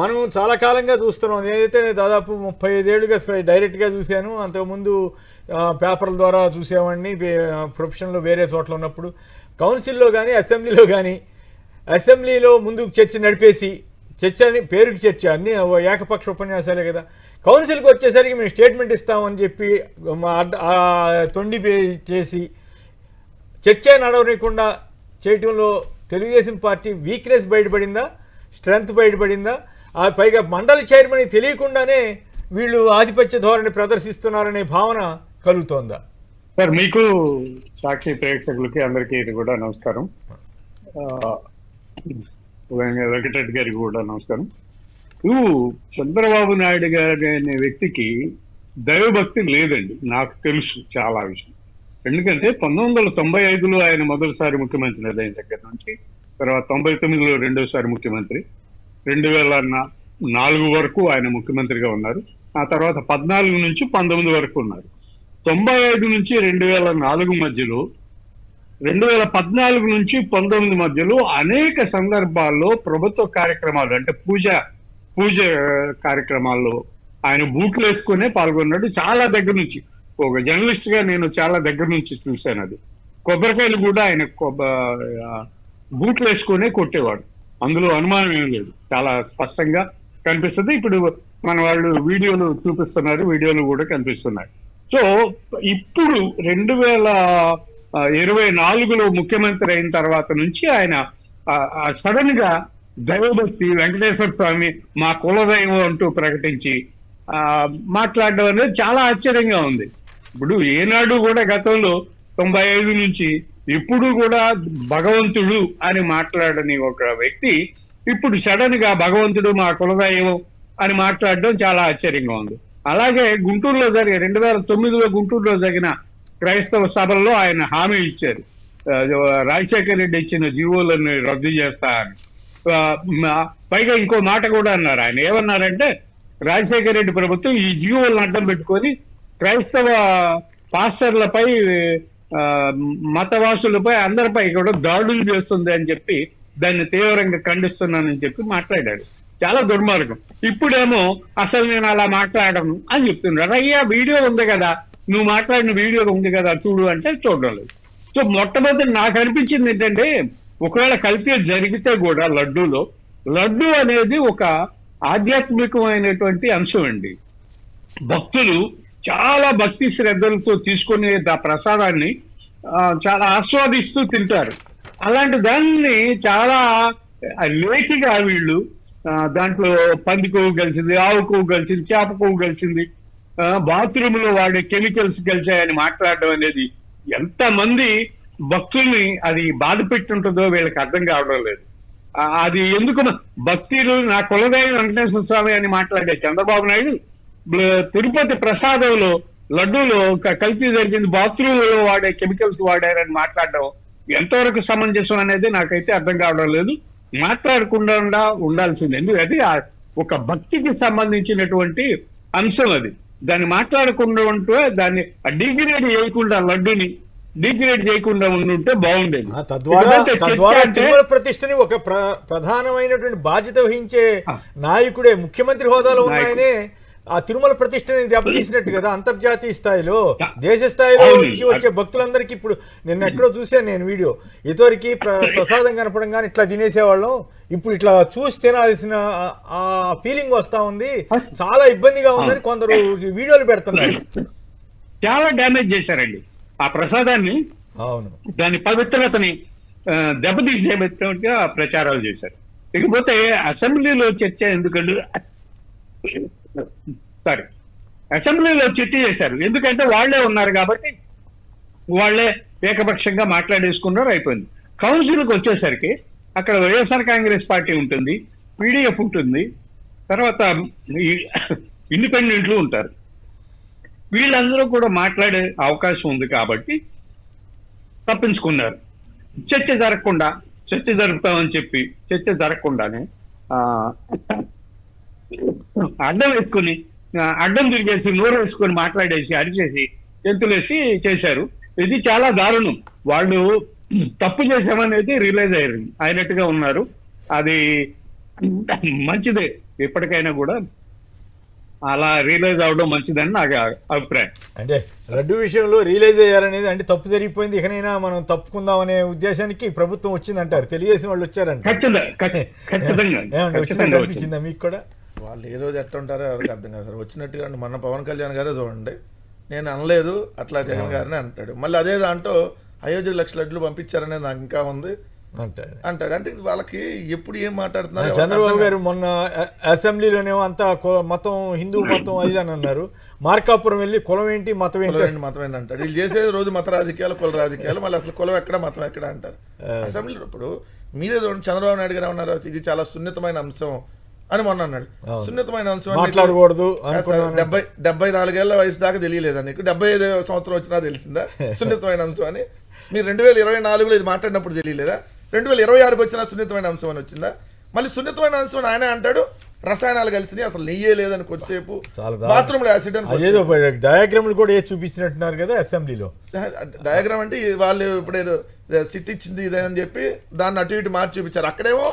మనం చాలా కాలంగా చూస్తున్నాం. నేనైతే దాదాపు 35 ఏళ్ళుగా డైరెక్ట్గా చూశాను. అంతకుముందు పేపర్ల ద్వారా చూసేవాడిని ప్రొఫెషన్లో వేరే చోట్ల ఉన్నప్పుడు. కౌన్సిల్లో కానీ అసెంబ్లీలో కానీ, అసెంబ్లీలో ముందు చర్చ నడిపేసి, చర్చ అని పేరుకి చర్చ, అన్నీ ఏకపక్ష ఉపన్యాసాలే కదా. కౌన్సిల్కి వచ్చేసరికి మేము స్టేట్మెంట్ ఇస్తామని చెప్పి తొండి చేసి చర్చ నడవకుండా చేయటంలో తెలుగుదేశం పార్టీ వీక్నెస్ బయటపడిందా, స్ట్రెంగ్త్ బయటపడిందా? ఆ పైగా మండలి చైర్మన్ తెలియకుండానే వీళ్ళు ఆధిపత్య ధోరణి ప్రదర్శిస్తున్నారనే భావన కలుగుతోందా? సార్, మీకు సాక్షి ప్రేక్షకులకి అందరికీ ఇది కూడా నమస్కారం. వెంకటరెడ్డి గారికి కూడా నమస్కారం. చంద్రబాబు నాయుడు గారి అనే వ్యక్తికి దైవభక్తి లేదండి, నాకు తెలుసు చాలా విషయం. ఎందుకంటే 1995లో ఆయన మొదటిసారి ముఖ్యమంత్రి అయిన దగ్గర నుంచి, తర్వాత 99లో రెండోసారి ముఖ్యమంత్రి, 2004 వరకు ఆయన ముఖ్యమంత్రిగా ఉన్నారు. ఆ తర్వాత 14 నుంచి 19 వరకు ఉన్నారు. 95 నుంచి 2004 మధ్యలో, 2014 నుంచి 19 మధ్యలో అనేక సందర్భాల్లో ప్రభుత్వ కార్యక్రమాలు అంటే పూజ కార్యక్రమాల్లో ఆయన బూట్లు వేసుకునే పాల్గొన్నాడు. చాలా దగ్గర నుంచి, ఒక జర్నలిస్ట్ గా నేను చాలా దగ్గర నుంచి చూశాను. అది కొబ్బరికాయలు కూడా ఆయన బూట్లు వేసుకునే కొట్టేవాడు, అందులో అనుమానం ఏం లేదు, చాలా స్పష్టంగా కనిపిస్తుంది. ఇప్పుడు మన వాళ్ళు వీడియోలు చూపిస్తున్నారు, వీడియోలు కూడా కనిపిస్తున్నాయి. సో ఇప్పుడు 2024లో ముఖ్యమంత్రి అయిన తర్వాత నుంచి ఆయన సడన్ గా దైవభక్తి, వెంకటేశ్వర స్వామి మా కులదైవం అంటూ ప్రకటించి మాట్లాడడం అనేది చాలా ఆశ్చర్యంగా ఉంది. ఇప్పుడు ఏనాడు కూడా గతంలో 95 నుంచి ఇప్పుడు కూడా భగవంతుడు అని మాట్లాడని ఒక వ్యక్తి ఇప్పుడు సడన్ గా భగవంతుడు మా కులదైవం అని మాట్లాడడం చాలా ఆశ్చర్యంగా ఉంది. అలాగే గుంటూరులో 2009లో గుంటూరులో జరిగిన క్రైస్తవ సభల్లో ఆయన హామీ ఇచ్చారు, రాజశేఖర రెడ్డి ఇచ్చిన జీవోలను రద్దు చేస్తా అని. పైగా ఇంకో మాట కూడా అన్నారు. ఆయన ఏమన్నారంటే, రాజశేఖర రెడ్డి ప్రభుత్వం ఈ జీవోలను అడ్డం పెట్టుకొని క్రైస్తవ పాస్టర్లపై, మతవాసులపై, అందరిపై కూడా దాడులు చేస్తుంది అని చెప్పి దాన్ని తీవ్రంగా ఖండిస్తున్నానని చెప్పి మాట్లాడాడు. చాలా దుర్మార్గం. ఇప్పుడేమో అసలు నేను అలా మాట్లాడను అని చెప్తున్నాడు. అయ్యా, వీడియో ఉంది కదా, నువ్వు మాట్లాడిన వీడియో ఉంది కదా చూడు అంటే చూడడం లేదు. సో మొట్టమొదటి నాకు అనిపించింది ఏంటంటే, ఒకవేళ కల్తీ జరిగితే కూడా లడ్డు అనేది ఒక ఆధ్యాత్మికమైనటువంటి అంశం అండి. భక్తులు చాలా భక్తి శ్రద్ధలతో తీసుకునే ప్రసాదాన్ని చాలా ఆస్వాదిస్తూ తింటారు. అలాంటి దాన్ని చాలా లేటిగా వీళ్ళు దాంట్లో పంది కొవ్వు కలిసింది, ఆవు కొవ్వు కలిసింది, చేప కొవ్వు కలిసింది, బాత్రూమ్ లో వాడే కెమికల్స్ కలిసాయని మాట్లాడడం అనేది ఎంతమంది భక్తుల్ని అది బాధ పెట్టుంటుందో వీళ్ళకి అర్థం కావడం లేదు. అది ఎందుకు భక్తులు నా కులదైవం వెంకటేశ్వర స్వామి అని మాట్లాడే చంద్రబాబు నాయుడు తిరుపతి ప్రసాదంలో లడ్డూలో కల్తీ జరిగింది, బాత్రూమ్ లో వాడే కెమికల్స్ వాడారని మాట్లాడడం ఎంతవరకు సమంజసం అనేది నాకైతే అర్థం కావడం లేదు. మాట్లాడకుండా ఉండాల్సింది. ఎందుకంటే ఒక భక్తికి సంబంధించినటువంటి అంశం అది. దాన్ని మాట్లాడకుండా ఉంటే, దాన్ని డిగ్రేడ్ చేయకుండా, లడ్డూని డిగ్రేడ్ చేయకుండా ఉండుంటే బాగుండేది. తద్వారా తిరుమల ప్రతిష్టని ఒక ప్రధానమైనటువంటి బాధ్యత వహించే నాయకుడే, ముఖ్యమంత్రి హోదాలో ఉన్నాయనే ఆ తిరుమల ప్రతిష్టని దెబ్బతీసినట్టు కదా. అంతర్జాతీయ స్థాయిలో, దేశ స్థాయిలో నుంచి వచ్చే భక్తులందరికీ ఇప్పుడు నిన్న ఎక్కడో చూశాను నేను వీడియో, ఇదివరకు ప్రసాదం కనపడంగానే ఇట్లా తినేసేవాళ్ళం, ఇప్పుడు ఇట్లా చూసి తినాల్సిన ఆ ఫీలింగ్ వస్తా ఉంది, చాలా ఇబ్బందిగా ఉందని కొందరు వీడియోలు పెడుతున్నారు. చాలా డ్యామేజ్ చేశారండి ఆ ప్రసాదాన్ని. అవును, దాని పవిత్రతని దెబ్బతీసేట్టుగా ప్రచారాలు చేశారు. ఇకపోతే అసెంబ్లీలో చర్చ ఎందుకంటే అసెంబ్లీలో చర్చ చేశారు, ఎందుకంటే వాళ్లే ఉన్నారు కాబట్టి వాళ్లే ఏకపక్షంగా మాట్లాడేసుకున్నారు, అయిపోయింది. కౌన్సిల్కి వచ్చేసరికి అక్కడ వైఎస్ఆర్ కాంగ్రెస్ పార్టీ ఉంటుంది, పీడీఎఫ్ ఉంటుంది, తర్వాత ఇండిపెండెంట్లు ఉంటారు. వీళ్ళందరూ కూడా మాట్లాడే అవకాశం ఉంది కాబట్టి తప్పించుకున్నారు. చర్చ జరుపుతామని చెప్పి చర్చ జరగకుండానే అడ్డం తిరిగేసి, నోరు వేసుకొని మాట్లాడేసి, అరిచేసి, గెంతులేసి చేశారు. ఇది చాలా దారుణం. వాళ్ళు తప్పు చేశామనేది రియలైజ్ అయినట్టుగా ఉన్నారు. అది మంచిదే. ఇప్పటికైనా కూడా అలా రియలైజ్ అవడం మంచిదని నాకు అభిప్రాయం. అంటే లడ్డు విషయంలో రియలైజ్ అయ్యారనేది అంటే తప్పు జరిగిపోయింది, ఇకనైనా మనం తప్పుకుందాం అనే ఉద్దేశానికి ప్రభుత్వం వచ్చిందంటారు, తెలియజేసిన వాళ్ళు వచ్చారంట. వచ్చినట్టు అనిపించిందా మీకు కూడా? వాళ్ళు ఏ రోజు ఎట్లా ఉంటారో ఎవరికి అర్థం కాదు సార్. వచ్చినట్టుగా మొన్న పవన్ కళ్యాణ్ గారే చూడండి, నేను అనలేదు అట్లా జగన్ గారిని అంటాడు. మళ్ళీ అదే దాంట్లో 5 లక్షల లడ్లు పంపించారనేది నాకు ఇంకా ఉంది అంటాడు. అంటే వాళ్ళకి ఎప్పుడు ఏం మాట్లాడుతున్నారు. చంద్రబాబు గారు మొన్న అసెంబ్లీలోనేమో అంతా మొత్తం హిందూ మతం అది అని అన్నారు, మార్కాపురం వెళ్ళి కులం ఏంటి మతం ఏంటి మతం ఏంటి అంటాడు. వీళ్ళు చేసేది రోజు మత రాజకీయాలు, కుల రాజకీయాలు, మళ్ళీ అసలు కులం ఎక్కడ మతం ఎక్కడ అంటారు అసెంబ్లీలో. ఇప్పుడు మీరే చూడండి, చంద్రబాబు నాయుడు గారు ఉన్నారు, ఇది చాలా సున్నితమైన అంశం అని మొన్న అన్నాడు. సున్నితమైన అంశం మాట్లాడకూడదు. 74 ఏళ్ల వయసు దాకా తెలియలేదా నీకు? 75 సంవత్సరం వచ్చినా తెలిసిందా సున్నితమైన అంశం అని? మీరు 2024లో ఇది మాట్లాడినప్పుడు తెలియలేదా? 2026కి వచ్చినా సున్నితమైన అంశం అని వచ్చిందా? మళ్ళీ సున్నితమైన అంశం అని ఆయన అంటాడు, రసాయనాలు కలిసినాయి, అసలు నెయ్యే లేదని కొద్దిసేపు, బాత్రూమ్ లో యాసిడ్ అని డయాగ్రామ్లు కూడా చూపించినట్టున్నారు కదా అసెంబ్లీలో. డయాగ్రామ్ అంటే వాళ్ళు ఇప్పుడు ఏదో సిట్ ఇచ్చింది ఇదే అని చెప్పి దాన్ని అటు ఇటు మార్చి చూపించారు. అక్కడేమో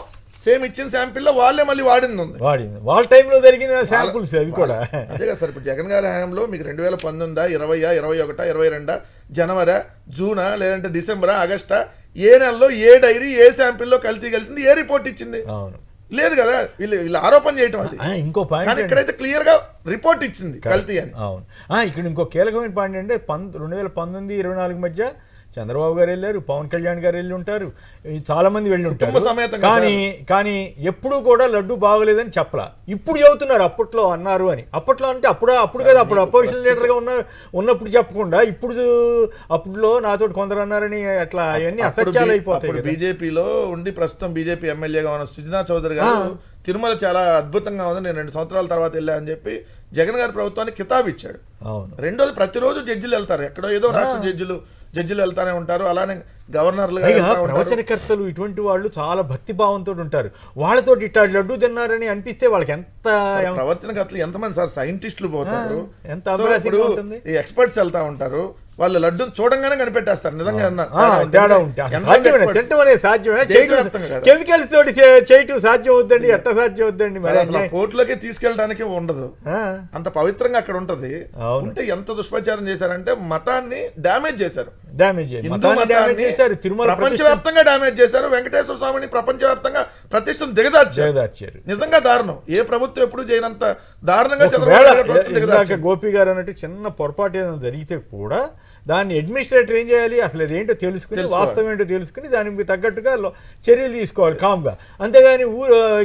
సేమ్ ఇచ్చిన శాంపిల్ లో వాళ్ళే మళ్ళీ వాడింది వాళ్ళ టైంలో జరిగిన శాంపుల్స్ అవి కూడా. అదే కదా సార్, ఇప్పుడు జగన్ గారి హయాంలో మీకు 2019, 20, 21, 22 జనవరి, జూనా, లేదంటే డిసెంబరా, ఆగస్టా, ఏ నెలలో ఏ డైరీ ఏ శాంపిల్లో కల్తీ కలిసింది, ఏ రిపోర్ట్ ఇచ్చింది? లేదు కదా. వీళ్ళు ఆరోపణ చేయటం అది. ఇంకో పాయింట్ ఇక్కడైతే క్లియర్ గా రిపోర్ట్ ఇచ్చింది కల్తీ అని. అవును, ఇక్కడ ఇంకో కీలకమైన పాయింట్ అంటే 2019, 24 మధ్య చంద్రబాబు గారు వెళ్ళారు, పవన్ కళ్యాణ్ గారు వెళ్ళి ఉంటారు, చాలా మంది వెళ్ళి ఉంటారు. కానీ ఎప్పుడు కూడా లడ్డు బాగోలేదని చెప్పలా. ఇప్పుడు చెబుతున్నారు అప్పట్లో అన్నారు అని. అప్పట్లో అంటే అప్పుడు కదా, అప్పుడు అపోజిషన్ లీడర్గా ఉన్నప్పుడు చెప్పకుండా అప్పుడులో నాతో కొందరు అన్నారని అట్లా అవన్నీ అసత్యాలు అయిపోతాయి. బీజేపీలో ఉండి ప్రస్తుతం బీజేపీ ఎమ్మెల్యేగా ఉన్న సుజనా చౌదరి గారు తిరుమల చాలా అద్భుతంగా ఉంది, నేను 2 సంవత్సరాల తర్వాత వెళ్ళా అని చెప్పి జగన్ గారి ప్రభుత్వానికి కితాబ్ ఇచ్చాడు. రెండోది, ప్రతిరోజు జడ్జిలు వెళ్తారు, ఎక్కడో ఏదో రాష్ట్ర జడ్జిలు వెళ్తానే ఉంటారు. అలానే గవర్నర్లు, ప్రవచనకర్తలు ఇటువంటి వాళ్ళు చాలా భక్తి భావంతో ఉంటారు. వాళ్ళతో ఇట్లా లడ్డు తిన్నారని అనిపిస్తే వాళ్ళకి ఎంత ప్రవచనకర్తలు ఎంతమంది సార్, సైంటిస్టులు పోతారు, ఎంత ఈ ఎక్స్పర్ట్స్ వెళ్తా ఉంటారు, వాళ్ళు లడ్డు చూడంగానే కనిపెట్టేస్తారు. నిజంగా కెమికల్స్ తోటి చేయటం సాధ్యం అవుద్దండి, ఎట్ట సాధ్యం అవుద్దండి? మరి కోర్టులోకి తీసుకెళ్ళడానికి ఉండదు, అంత పవిత్రంగా అక్కడ ఉంటది. ఉంటే ఎంత దుష్ప్రచారం చేశారంటే మతాన్ని డ్యామేజ్ చేశారు, ప్రపంచవ్యాప్తంగా డ్యామేజ్ చేశారు. వెంకటేశ్వర స్వామిని ప్రపంచవ్యాప్తంగా ప్రతిష్టను దిగజార్చారు. నిజంగా దారుణం, ఏ ప్రభుత్వం ఎప్పుడు చేయనంత దారుణంగా. గోపి గారు అన్నట్టు చిన్న పొరపాటు ఏదైనా జరిగితే కూడా దాన్ని అడ్మినిస్ట్రేటర్ ఏం చేయాలి, అసలు అదేంటో తెలుసుకుని, వాస్తవం ఏంటో తెలుసుకుని దానికి తగ్గట్టుగా చర్యలు తీసుకోవాలి కామ్గా. అంతేగాని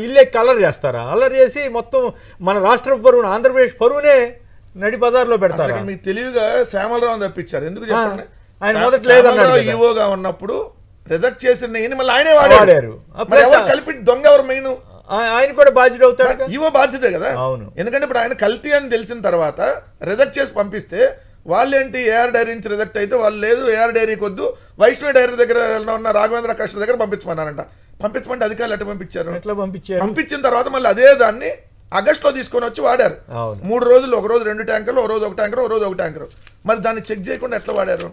ఇల్లే అల్లరి చేస్తారా? అల్లరి చేసి మొత్తం మన రాష్ట్ర పరువును, ఆంధ్రప్రదేశ్ పరువునే నడి బజార్లో పెడతారు. మీకు తెలివిగా శ్యామలరావు తప్పించారు. ఎందుకు చెప్పండి? ఆయన మొదటి లేదన్నాడు, ఈవోగా ఉన్నప్పుడు రిజెక్ట్ చేసిన నెయ్యిని మళ్ళీ ఆయనే వాడారు. కలిపి దొంగ ఎవరు మెయిన్? ఆయన కూడా బాధ్యత అవుతాడు. ఈవో బాధ్యతే కదా. అవును, ఎందుకంటే ఇప్పుడు ఆయన కల్తీ అని తెలిసిన తర్వాత రిజెక్ట్ చేసి పంపిస్తే వాళ్ళేంటి, ఏఆర్ డైరీ నుంచి రిజెక్ట్ అయితే వాళ్ళు లేదు, ఏఆర్ డైరీకి వద్దు, వైష్ణవి డైరీ దగ్గర ఉన్న రాఘవేంద్ర కృష్ణ దగ్గర పంపించమన్నారంట. పంపించమంటే అధికారులు ఎట్లా పంపించారు? పంపించిన తర్వాత మళ్ళీ అదే దాన్ని ఆగస్టులో తీసుకొని వచ్చి వాడారు. 3 రోజులు, ఒక రోజు 2 ట్యాంకర్లు, ఒక రోజు 1 ట్యాంకర్, ఒక రోజు 1 ట్యాంకర్. మరి దాన్ని చెక్ చేయకుండా ఎట్లా వాడారు?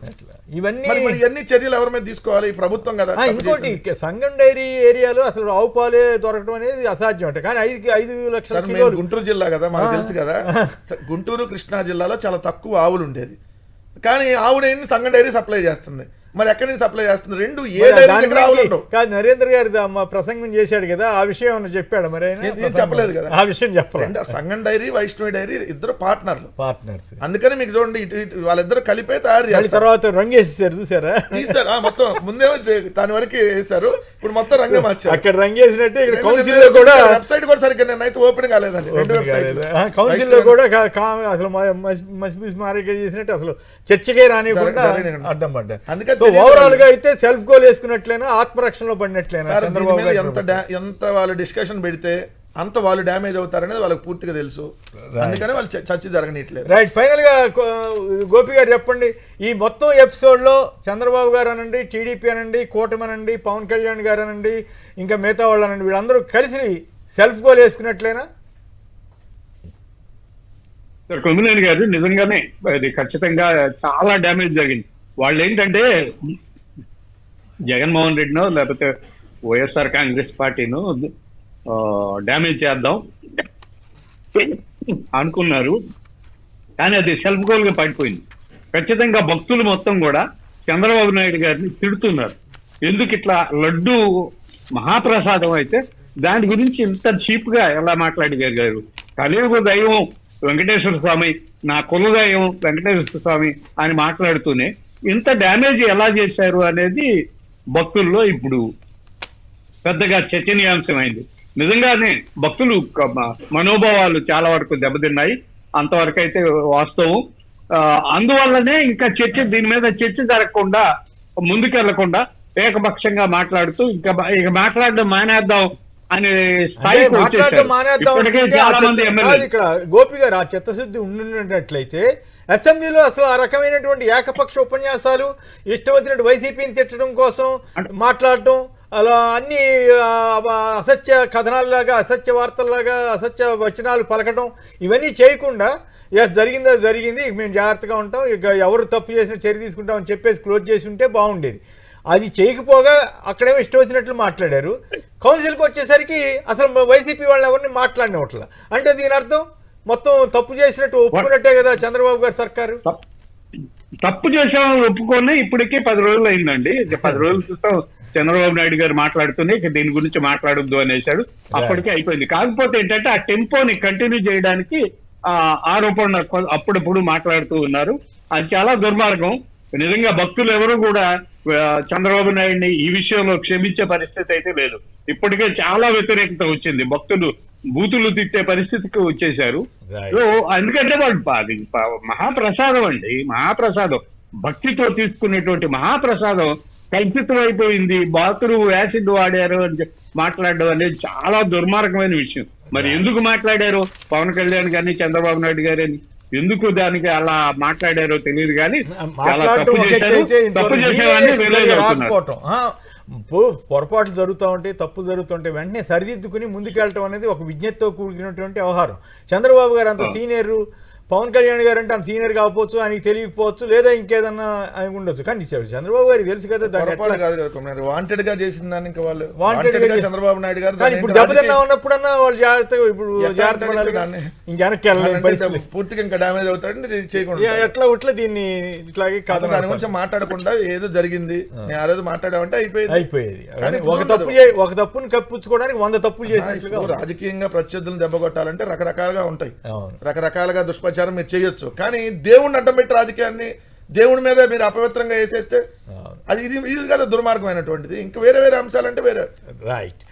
ఇవన్నీ చర్యలు ఎవరి మీద తీసుకోవాలి? ఈ ప్రభుత్వం కదా. ఇంకోటి, సంగం డైరీ ఏరియాలో అసలు ఆవు పాలే దొరకడం అనేది అసాధ్యం అంటే. కానీ 5 లక్షల గుంటూరు జిల్లా కదా, మనకు తెలుసు కదా, గుంటూరు కృష్ణా జిల్లాలో చాలా తక్కువ ఆవులు ఉండేది. కానీ ఆవు నెయ్యిని సంగం డైరీ సప్లై చేస్తుంది. మరి ఎక్కడి నుంచి సప్లై చేస్తుంది? 2 కాదు, నరేంద్ర గారి ప్రసంగం చేశాడు కదా, ఆ విషయం చెప్పాడు. మరి చెప్పలేదు కదా, ఆ విషయం చెప్పలేదు. సంగం డైరీ, వైష్ణవి డైరీ ఇద్దరు పార్ట్నర్స్. అందుకని మీకు చూడండి, వాళ్ళిద్దరు కలిపే తయారు చేస్తారు. తర్వాత రంగు వేసేసారు, చూసారా? మొత్తం ముందే దాని వరకు వేసారు, ఇప్పుడు మొత్తం రంగే మార్చారు. అక్కడ రంగు వేసినట్టే ఇక్కడ కౌన్సిల్ లో కూడా వెబ్సైట్ కూడా సరిగ్గా నేనైతే ఓపెన్ కాలేదండి. 2 వెబ్సైట్ కౌన్సిల్ లో కూడా అసలు మస్బీస్ మార్కెట్ చేసినట్టు అసలు చర్చకే రానివ్వకుండా అడ్డం పడ్డారు. అందుకని ఓవరాల్ గా అయితే సెల్ఫ్ గోల్ వేసుకున్నట్లయినా, ఆత్మరక్షణలో పడినట్లయినా, ఎంత వాళ్ళు డిస్కషన్ పెడితే అంత వాళ్ళు డ్యామేజ్ అవుతారనేది వాళ్ళకి పూర్తిగా తెలుసు. అందుకని వాళ్ళు చర్చ జరగనట్లేదు. రైట్, ఫైనల్ గా గోపి గారు చెప్పండి, ఈ మొత్తం ఎపిసోడ్ లో చంద్రబాబు గారు అనండి, టీడీపీ అనండి, కూటమి అనండి, పవన్ కళ్యాణ్ గారు అనండి, ఇంకా మిగతా వాళ్ళు అనండి, వీళ్ళందరూ కలిసి సెల్ఫ్ గోల్ వేసుకున్నట్లయినా? కొమ్మినేని గారు, నిజంగానే అది ఖచ్చితంగా చాలా డ్యామేజ్ జరిగింది. వాళ్ళు ఏంటంటే జగన్మోహన్ రెడ్డినో లేకపోతే వైఎస్ఆర్ కాంగ్రెస్ పార్టీను డ్యామేజ్ చేద్దాం, అనుకున్నారు. కానీ అది సెల్ఫ్ గోల్ గా పడిపోయింది. ఖచ్చితంగా భక్తులు మొత్తం కూడా చంద్రబాబు నాయుడు గారిని తిడుతున్నారు. ఎందుకు ఇట్లా లడ్డు మహాప్రసాదం అయితే దాని గురించి ఇంత చీప్ గా ఎలా మాట్లాడగలిగారు? కలియుగ దైవం వెంకటేశ్వర స్వామి, నా కుల దైవం వెంకటేశ్వర స్వామి అని మాట్లాడుతూనే ఇంత డ్యామేజ్ ఎలా చేశారు అనేది భక్తుల్లో ఇప్పుడు పెద్దగా చర్చనీయాంశమైంది. నిజంగానే భక్తులు మనోభావాలు చాలా వరకు దెబ్బతిన్నాయి. అంతవరకు అయితే వాస్తవం. అందువల్లనే ఇంకా దీని మీద చర్చ జరగకుండా ముందుకెళ్లకుండా ఏకపక్షంగా మాట్లాడుతూ ఇక మాట్లాడడం మానేద్దాం అనే స్థాయికి వచ్చేసారు. ఇప్పటికే చాలా మంది ఎమ్మెల్యేలు ఇక్కడ గోపి గారు ఆ చిత్తశుద్ధి ఉండినట్లయితే అసెంబ్లీలో అసలు ఆ రకమైనటువంటి ఏకపక్ష ఉపన్యాసాలు, ఇష్టం వచ్చినట్టు వైసీపీని తిట్టడం కోసం మాట్లాడటం, అలా అన్ని అసత్య కథనాల్లాగా, అసత్య వార్తల్లాగా, అసత్య వచనాలు పలకటం, ఇవన్నీ చేయకుండా జరిగిందో జరిగింది, మేము జాగ్రత్తగా ఉంటాం, ఇక ఎవరు తప్పు చేసిన చర్య తీసుకుంటామని చెప్పేసి క్లోజ్ చేసి ఉంటే బాగుండేది. అది చేయకపోగా అక్కడేమో ఇష్టం వచ్చినట్లు మాట్లాడారు. కౌన్సిల్కి వచ్చేసరికి అసలు వైసీపీ వాళ్ళని ఎవరిని మాట్లాడినట్ల. అంటే దీని అర్థం మొత్తం తప్పు చేసినట్టు ఒప్పుకున్నట్టే కదా చంద్రబాబు గారి సర్కారు. తప్పు చేసామని ఒప్పుకొని ఇప్పటికే 10 రోజులు అయిందండి. 10 రోజుల క్రితం చంద్రబాబు నాయుడు గారు మాట్లాడుతూనే ఇక దీని గురించి మాట్లాడొద్దు అనేసాడు. అప్పటికే అయిపోయింది. కాకపోతే ఏంటంటే ఆ టెంపోని కంటిన్యూ చేయడానికి ఆరోపణ అప్పుడప్పుడు మాట్లాడుతూ ఉన్నారు. అది చాలా దుర్మార్గం. నిజంగా భక్తులు ఎవరు కూడా చంద్రబాబు నాయుడిని ఈ విషయంలో క్షమించే పరిస్థితి అయితే లేదు. ఇప్పటికే చాలా వ్యతిరేకత వచ్చింది. భక్తులు బూతులు తిట్టే పరిస్థితికి వచ్చేసారు. ఎందుకంటే వాళ్ళు అది మహాప్రసాదం అండి, మహాప్రసాదం, భక్తితో తీసుకునేటువంటి మహాప్రసాదం కల్పితం అయిపోయింది. బాతులు యాసిడ్ వాడారు అని మాట్లాడడం అనేది చాలా దుర్మార్గమైన విషయం. మరి ఎందుకు మాట్లాడారు పవన్ కళ్యాణ్ గారిని, చంద్రబాబు నాయుడు గారిని ఎందుకు దానికి అలా మాట్లాడారో తెలియదు. కానీ చాలా తప్పు చేశారు. పొరపాట్లు జరుగుతూ ఉంటాయి, తప్పులు జరుగుతుంటే వెంటనే సరిదిద్దుకుని ముందుకెళ్ళటం అనేది ఒక విజ్ఞతతో కూడినటువంటి వ్యవహారం. చంద్రబాబు గారు అంత సీనియర్, పవన్ కళ్యాణ్ గారు అంటే అంత సీనియర్ కాకపోవచ్చు, ఆయనకి తెలియకపోవచ్చు, లేదా ఇంకేదన్నా ఆయన ఉండొచ్చు. కానీ చంద్రబాబు గారికి తెలుసు కదా వాంటెడ్ గా చేసిన దాన్ని ఇంకా వాళ్ళు వాంటెడ్ గా చంద్రబాబు నాయుడు గారు కానీ ఇప్పుడు దెబ్బతిన్నా ఉన్నప్పుడన్నా వాళ్ళు జాగ్రత్తగా ఇప్పుడు జాగ్రత్త పడాలి. ఇంకెనక్కి వెళ్ళాలి, పూర్తిగా ఇంకా డ్యామేజ్ అవుతాడని చేయకుండా ఎట్లా దీన్ని ఇట్లాగే కాదు దాని గురించి మాట్లాడకుండా ఏదో జరిగింది నేను ఆ రోజు మాట్లాడామంటే అయిపోయేది. ఒక తప్పుని కప్పించుకోవడానికి 100 తప్పులు చేసినట్లుగా. రాజకీయంగా ప్రత్యర్థులను దెబ్బ కొట్టాలంటే రకరకాలుగా ఉంటాయి, రకరకాలుగా దుష్ప్రచారం మీరు చేయొచ్చు. కానీ దేవుడిని అడ్డం పెట్టి రాజకీయాన్ని దేవుడి మీద మీరు అపవిత్రంగా వేసేస్తే అది ఇది కదా దుర్మార్గమైనటువంటిది. ఇంకా వేరే వేరే అంశాలంటే వేరే. రైట్.